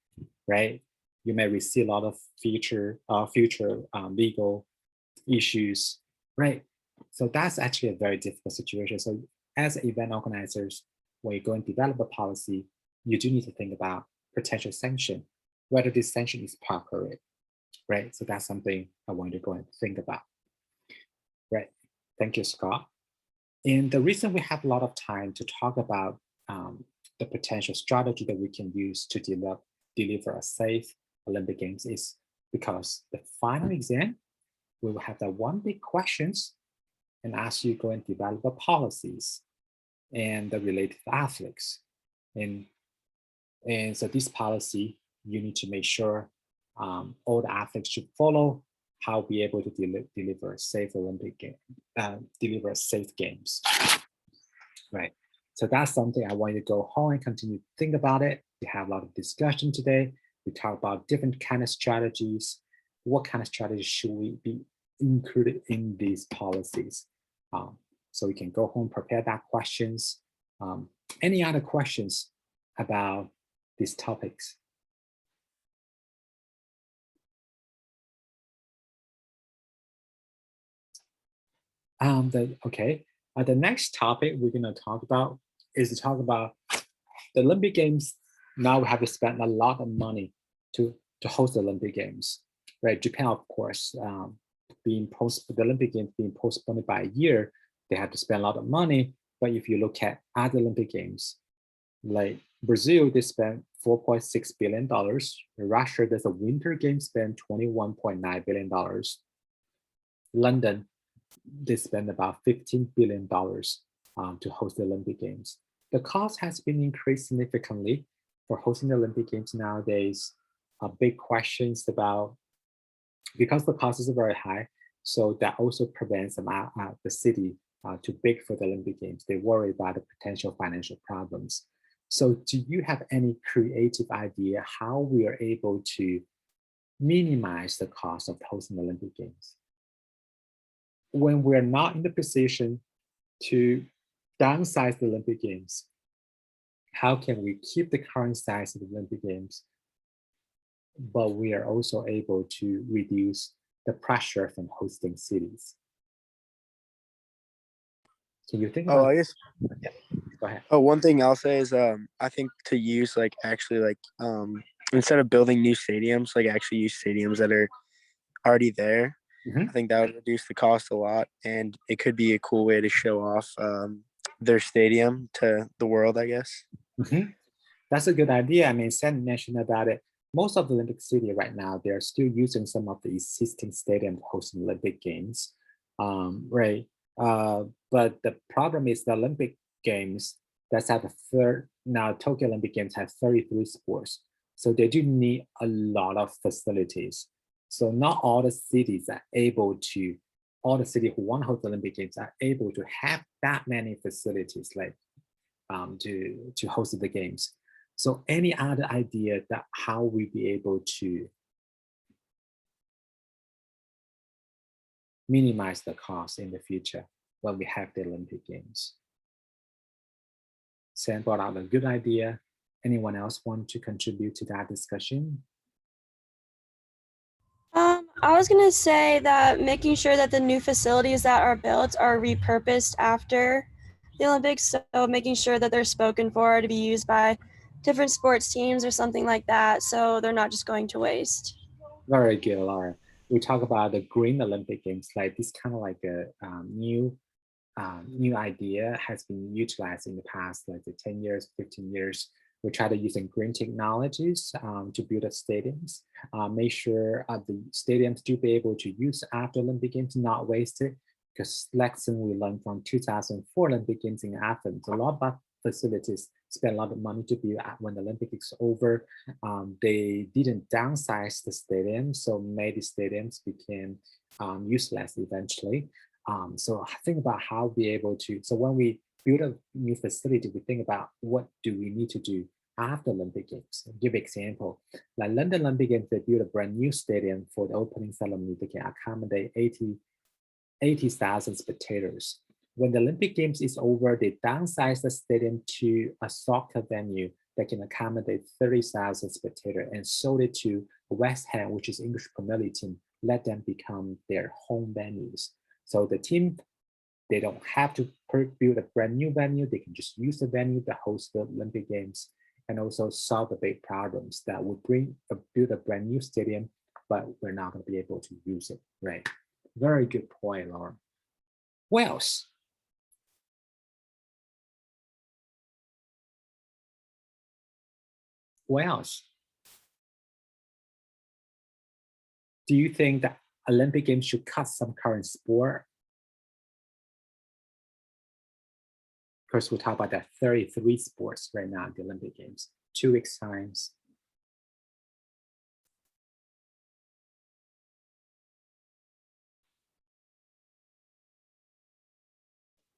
right? You may receive a lot of future legal issues, right? So that's actually a very difficult situation. So as event organizers, when you go and develop a policy, you do need to think about potential sanction, whether this sanction is appropriate, right? So that's something I want you to go and think about, right? Thank you, Scott. And the reason we have a lot of time to talk about the potential strategy that we can use to deliver a safe Olympic Games is because the final exam, we will have that one big questions and ask you to go and develop the policies and the related athletes. And so this policy, you need to make sure all the athletes should follow how be able to deliver a safe Olympic game, deliver safe games, right? So that's something I want you to go home and continue to think about it. We have a lot of discussion today. We talk about different kind of strategies. What kind of strategies should we be included in these policies? So we can go home, prepare that questions, Any other questions about these topics? The next topic we're going to talk about is to talk about the Olympic Games. Now we have to spend a lot of money to host the Olympic Games, right? Japan, of course, the Olympic Games being postponed by a year, they have to spend a lot of money. But if you look at other Olympic Games, like Brazil, they spent $4.6 billion. Russia, there's a Winter Games, spent $21.9 billion. London, they spend about $15 billion to host the Olympic Games. The cost has been increased significantly for hosting the Olympic Games nowadays. Big questions about, because the costs are very high, so that also prevents the city to bid for the Olympic Games. They worry about the potential financial problems. So do you have any creative idea how we are able to minimize the cost of hosting the Olympic Games? When we're not in the position to downsize the Olympic Games, how can we keep the current size of the Olympic Games, but we are also able to reduce the pressure from hosting cities? Can you think about? I guess. Yeah, go ahead. Oh, one thing I'll say is I think to use instead of building new stadiums, like actually use stadiums that are already there. I think that would reduce the cost a lot, and it could be a cool way to show off their stadium to the world, I guess. That's a good idea. I mean, Sam mentioned about it. Most of the Olympic City right now, they're still using some of the existing stadiums hosting Olympic Games, right? But the problem is the Olympic Games, that's at the third, now Tokyo Olympic Games have 33 sports. So they do need a lot of facilities. So not all the cities are able to, all the cities who want to host the Olympic Games are able to have that many facilities like to host the games. So any other idea that how we be able to minimize the cost in the future when we have the Olympic Games? Sam brought out a good idea. Anyone else want to contribute to that discussion? I was going to say that making sure that the new facilities that are built are repurposed after the Olympics. So making sure that they're spoken for to be used by different sports teams or something like that. So they're not just going to waste. Very good, Laura. We talk about the Green Olympic Games, like this kind of like a new idea has been utilized in the past, like the 10 years, 15 years. We try to using green technologies to build the stadiums, make sure the stadiums do be able to use after Olympic Games, not wasted. Because lesson we learned from 2004 Olympic Games in Athens, a lot of facilities spent a lot of money to build when the Olympics is over. They didn't downsize the stadium, so many stadiums became useless eventually. So think about how we able to, so when we build a new facility, we think about what do we need to do after Olympic Games. I'll give example, like London Olympic Games, they built a brand new stadium for the opening ceremony. They can accommodate 80,000 spectators. When the Olympic Games is over, they downsize the stadium to a soccer venue that can accommodate 30,000 spectators and sold it to West Ham, which is English Premier League team, let them become their home venues. So the team, they don't have to build a brand new venue. They can just use the venue that hosts the Olympic Games and also solve the big problems that would build a brand new stadium, but we're not going to be able to use it, right? Very good point, Laura. Wales. Wales. Do you think that Olympic Games should cut some current sport? Because we talk about that 33 sports right now at the Olympic Games, 2 weeks times.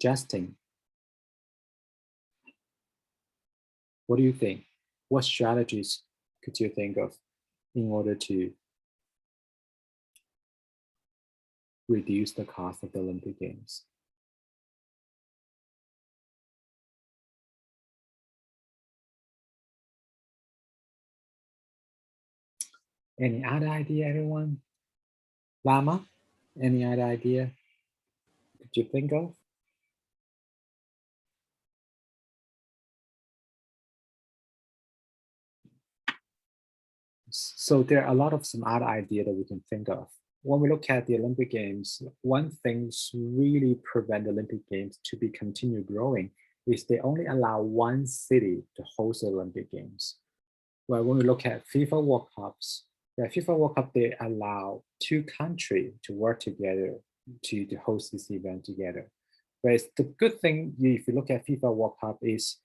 Justin, what do you think? What strategies could you think of in order to reduce the cost of the Olympic Games? Any other idea, everyone? Lama, any other idea? Did you think of? So there are a lot of some other idea that we can think of. When we look at the Olympic Games, one thing really prevent the Olympic Games to be continue growing is they only allow one city to host the Olympic Games. Well, when we look at FIFA World Cups, the FIFA World Cup, they allow two countries to work together to host this event together. Whereas the good thing, if you look at FIFA World Cup, is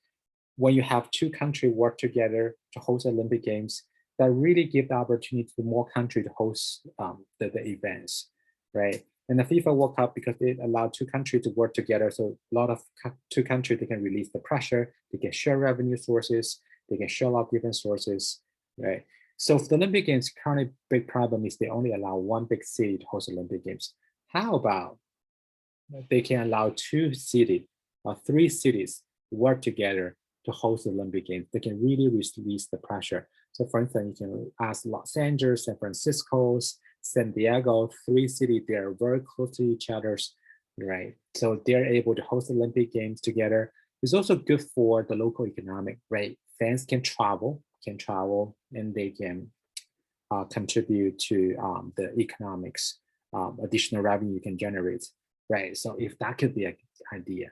when you have two countries work together to host Olympic Games, that really give the opportunity to more countries to host the events, right? And the FIFA World Cup, because it allowed two countries to work together, so a lot of two countries, they can release the pressure, they can share revenue sources, they can share a lot of different sources, right? So for the Olympic Games, currently big problem is they only allow one big city to host Olympic Games. How about they can allow two cities or three cities work together to host the Olympic Games? They can really release the pressure. So for instance, you can ask Los Angeles, San Francisco, San Diego, three cities, they're very close to each other, right? So they're able to host Olympic Games together. It's also good for the local economic, right? Fans can travel, and they can contribute to the economics, additional revenue you can generate, right? So if that could be an idea,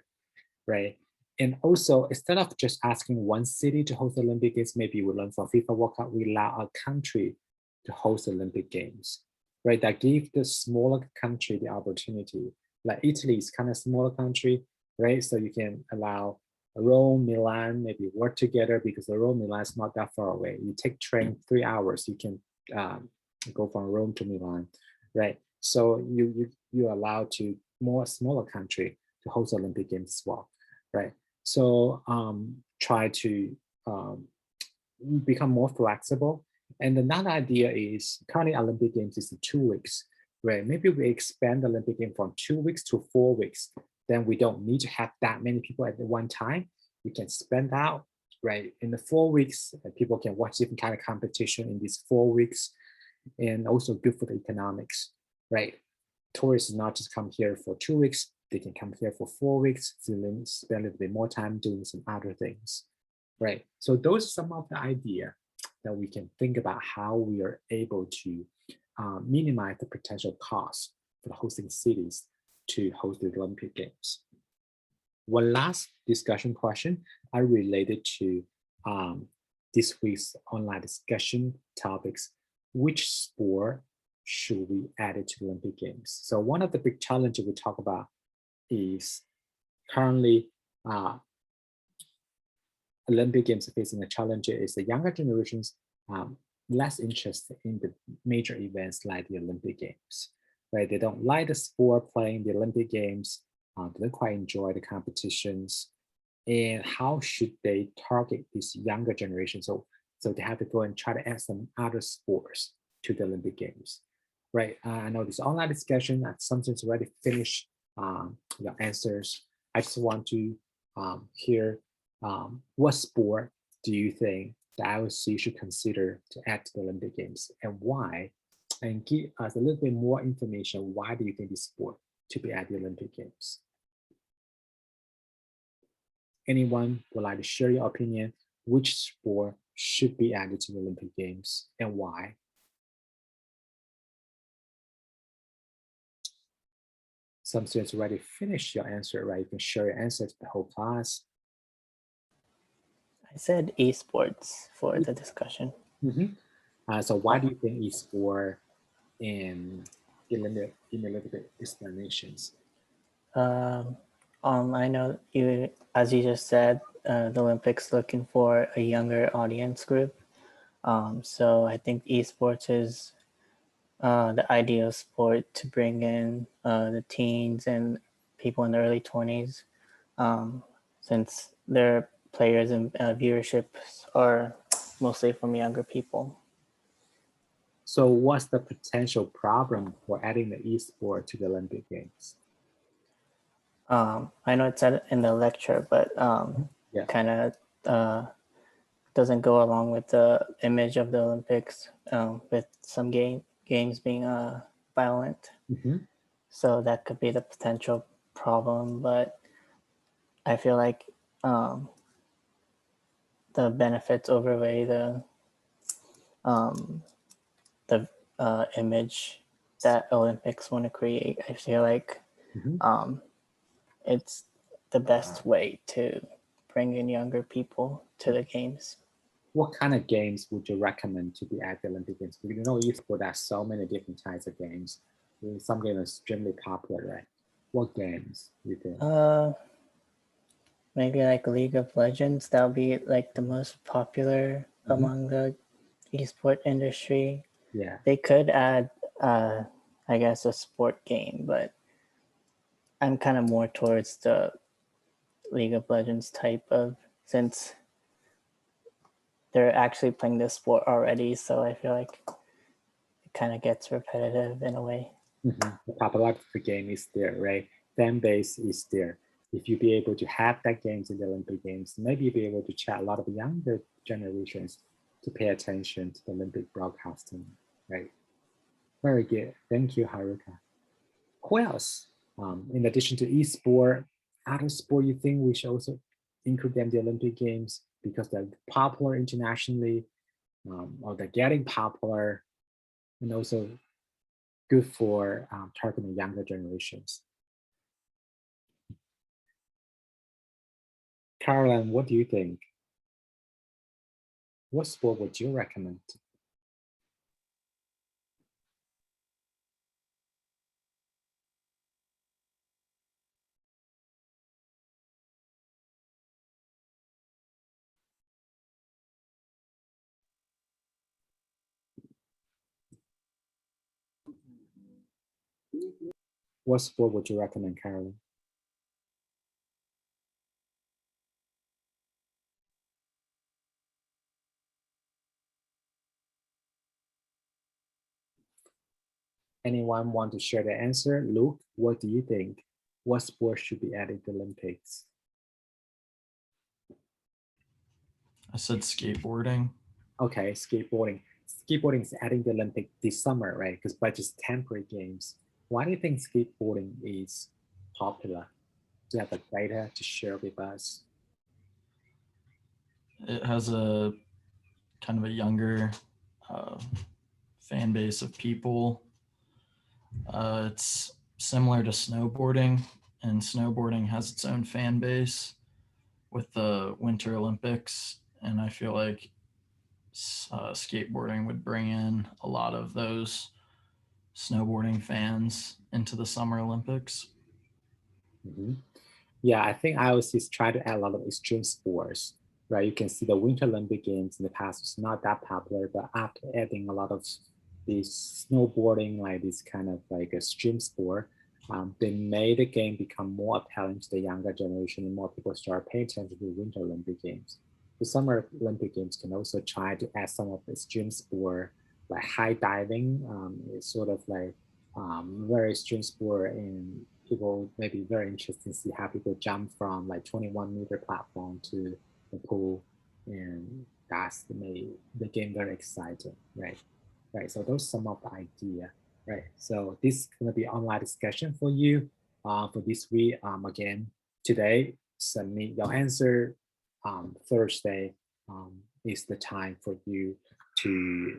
right? And also, instead of just asking one city to host Olympic Games, maybe we learn from FIFA World Cup, we allow a country to host Olympic Games, right? That gives the smaller country the opportunity. Like Italy is kind of smaller country, right? So you can allow Rome, Milan, maybe work together because the Rome, Milan is not that far away. You take train 3 hours, you can go from Rome to Milan, right? So you allow to more smaller country to host Olympic Games as well, right? So try to become more flexible. And another idea is currently Olympic Games is in 2 weeks, right? Maybe we expand the Olympic Game from 2 weeks to 4 weeks. Then we don't need to have that many people at one time. We can spend out, right? In the 4 weeks, people can watch different kind of competition in these 4 weeks, and also good for the economics, right? Tourists not just come here for 2 weeks, they can come here for 4 weeks, and then spend a little bit more time doing some other things, right? So those are some of the idea that we can think about how we are able to minimize the potential costs for the hosting cities to host the Olympic Games. One last discussion question are related to this week's online discussion topics. Which sport should we add it to the Olympic Games? So one of the big challenges we talk about is currently Olympic Games facing a challenge is the younger generations less interested in the major events like the Olympic Games, right? They don't like the sport playing the Olympic Games. They don't quite enjoy the competitions. And how should they target this younger generation? So they have to go and try to add some other sports to the Olympic Games, right? I know this online discussion, something's already finished your answers. I just want to hear what sport do you think the IOC should consider to add to the Olympic Games and why? And give us a little bit more information. Why do you think this sport to be at the Olympic Games? Anyone would like to share your opinion? Which sport should be added to the Olympic Games and why? Some students already finished your answer, right? You can share your answer to the whole class. I said esports for the discussion. So why do you think esport in a little bit explanations? I know you, as you just said, the Olympics looking for a younger audience group. So I think esports is the ideal sport to bring in the teens and people in the early 20s, since their players and viewerships are mostly from younger people. So what's the potential problem for adding the esport to the Olympic Games? I know it said in the lecture, but kind of doesn't go along with the image of the Olympics, with some games being violent. So that could be the potential problem, but I feel like the benefits overweigh the image that Olympics want to create. I feel like it's the best way to bring in younger people to the games. What kind of games would you recommend to be at the Olympic Games? You know, esports there's so many different types of games. Some games are extremely popular, right? What games you think? Maybe like League of Legends. That would be like the most popular among the esport industry. Yeah. They could add, I guess, a sport game, but I'm kind of more towards the League of Legends type of, since they're actually playing this sport already. So I feel like it kind of gets repetitive in a way. The popularity of the game is there, right? Fan base is there. If you be able to have that games in the Olympic Games, maybe you'll be able to chat a lot of younger generations to pay attention to the Olympic broadcasting, right? Very good. Thank you, Haruka. Who else? In addition to esport, other sport you think we should also include them in the Olympic Games because they're popular internationally, or they're getting popular, and also good for targeting younger generations. Caroline, what do you think? What sport would you recommend? What sport would you recommend, Caroline? Anyone want to share the answer? Luke, what do you think? What sport should be added to the Olympics? I said skateboarding. Okay, skateboarding. Skateboarding is adding the Olympic this summer, right? Because by just temporary games. Why do you think skateboarding is popular? Do you have the data to share with us? It has a kind of a younger fan base of people. It's similar to snowboarding, and snowboarding has its own fan base with the Winter Olympics, and I feel like skateboarding would bring in a lot of those snowboarding fans into the Summer Olympics. Yeah, I think IOC try to add a lot of extreme sports, right? You can see the Winter Olympic Games in the past was not that popular, but after adding a lot of these snowboarding, like this kind of like extreme sport, they made the game become more appealing to the younger generation, and more people start paying attention to the Winter Olympic Games. The Summer Olympic Games can also try to add some of the extreme sport, like high diving. It's sort of like very extreme sport, and people may be very interested to see how people jump from like 21-meter platform to the pool, and that's made the game very exciting, right? Right. So those some of the idea, right? So this is gonna be online discussion for you for this week. Again, today submit your answer. Thursday is the time for you to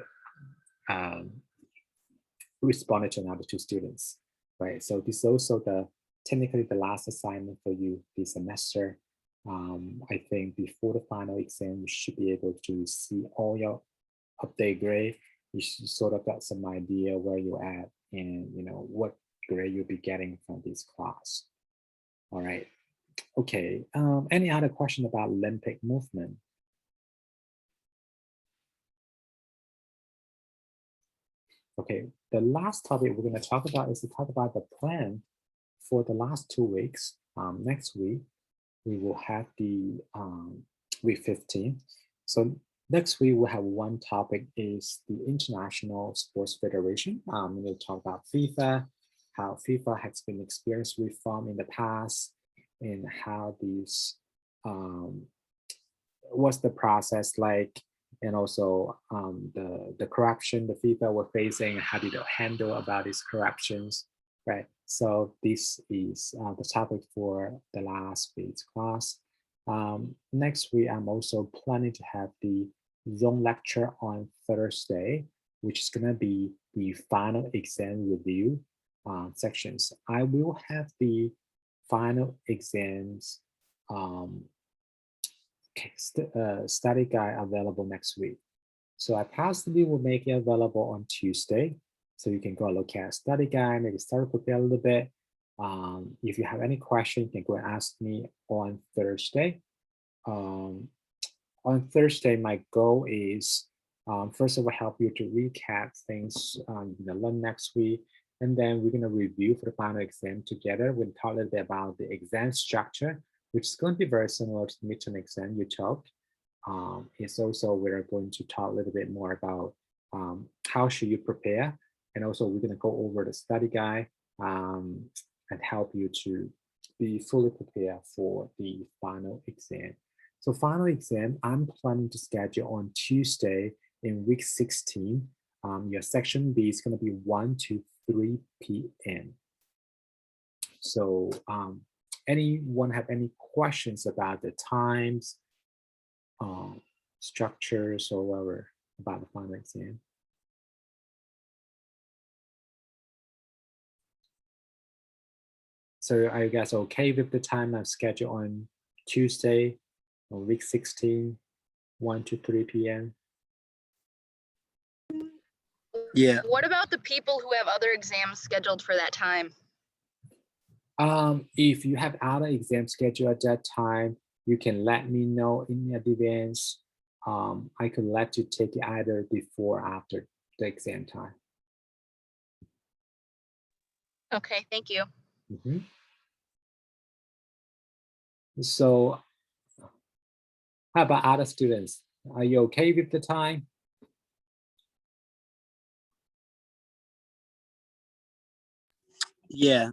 respond to another 2 students, right? So this is also technically the last assignment for you this semester. I think before the final exam, you should be able to see all your update grade. You should sort of got some idea where you're at and what grade you'll be getting from this class. All right. Okay. Any other question about Olympic movement? Okay, the last topic we're going to talk about is to talk about the plan for the last 2 weeks. Next week, we will have the week 15. So next week, we'll have one topic is the International Sports Federation. We'll talk about FIFA, how FIFA has been experienced reform in the past, and how these what's the process like, and also the corruption the FIFA were facing, how did they handle about these corruptions, right? So this is the topic for the last week's class. Next week, I'm also planning to have the Zoom lecture on Thursday, which is going to be the final exam review sections. I will have the final exams study guide available next week. So I possibly will make it available on Tuesday. So you can go look at study guide, maybe start to prepare a little bit. If you have any question, you can go and ask me on Thursday. On Thursday, my goal is first of all, help you to recap things you're gonna learn next week. And then we're gonna review for the final exam together. We'll talk a little bit about the exam structure, which is going to be very similar to the midterm exam you took. It's also, we're going to talk a little bit more about how should you prepare. And also we're gonna go over the study guide and help you to be fully prepared for the final exam. So final exam, I'm planning to schedule on Tuesday in week 16. Your section B is going to be 1 to 3 p.m. So anyone have any questions about the times, structures, or whatever about the final exam? So are you guys okay with the time I've scheduled on Tuesday on week 16, 1 to 3 p.m.? Yeah. What about the people who have other exams scheduled for that time? If you have other exam scheduled at that time, you can let me know in advance. I could let you take it either before or after the exam time. Okay, thank you. Mhm. So how about other students? Are you okay with the time? Yeah.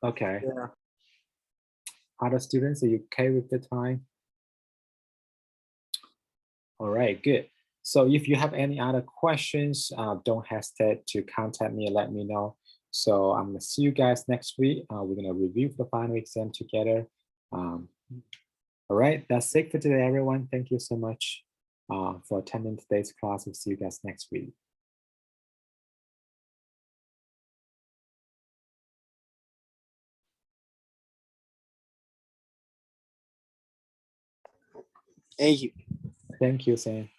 Okay. Yeah. Other students, are you okay with the time? All right, good. So if you have any other questions, don't hesitate to contact me and let me know. So I'm gonna see you guys next week. We're gonna review the final exam together. All right, that's it for today, everyone. Thank you so much for attending today's class. We'll see you guys next week. Thank you. Thank you, Sam.